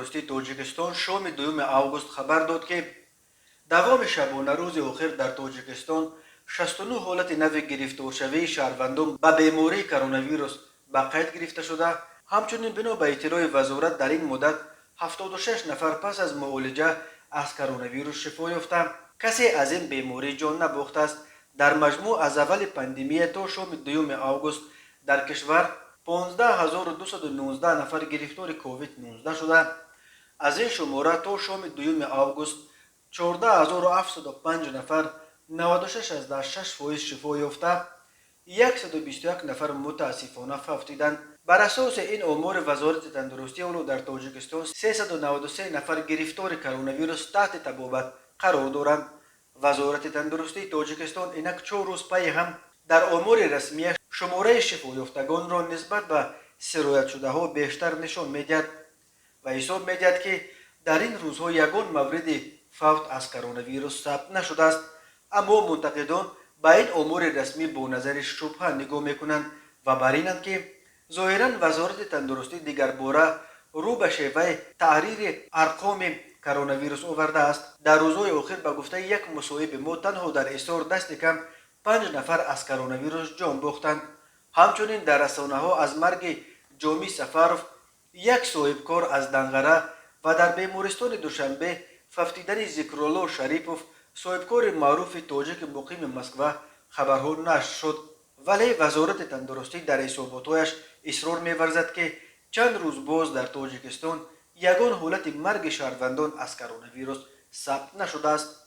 تندرستی توجیکستان شام 2 آگوست خبر داد که دوام شبانه روز آخر در تاجیکستان 69 حالت نو گرفتارشوی شهروندان به بیماری کرونا ویروس به قید گرفته شده. همچنین بنا به اطلاع وزارت در این مدت 76 نفر پس از معالجه از کرونا ویروس شفا یافته. کسی از این بیماری جان نباخته است. در مجموع از اول پاندمی تا شام 2 آگوست در کشور 15219 نفر گرفتار کووید 19 شده. از این شماره تا شام 2 آگوست 14705 نفر 96.6% شفا یافته، 121 نفر متاسفانه فوتیدند. بر اساس این آمار وزارت تندرستی اولو در تاجیکستان 393 نفر گرفتار کرونا ویروس تحت طبابت قرار دارند. وزارت تندرستی تاجیکستان اینک 4 روز پی هم در آمار رسمی شماره شفا یافتگان را نسبت به سرایت شده ها بیشتر نشان میدهد و حساب میدهد که در این روزها یگان مورد فوت از کرونا ویروس ثبت نشده است. اما منتقدان به این آمار رسمی با نظر شبهه نگاه میکنند و بر اینند که ظاهرا وزارت تندرستی دیگر باره رو به شیوه تحریر ارقام کرونا ویروس آورده است. در روزهای آخر به گفته یک مصاحب ما تنها در احصار دست کم 5 نفر از کرونا ویروس جان باختند. همچنین در رسانه ها از مرگ جامی سفروف، یک صاحب کار از دنغره و در بیمارستان دوشنبه فوتیدن ذکرالله شریپوف، صاحبکار معروف تاجیک مقیم مسکو، خبرها نشر شد. ولی وزارت تندرستی در حساباتش اصرار می‌ورزد که چند روز باز در تاجیکستان یگان حالت مرگ شهروندان از کرونا ویروس ثبت نشده است.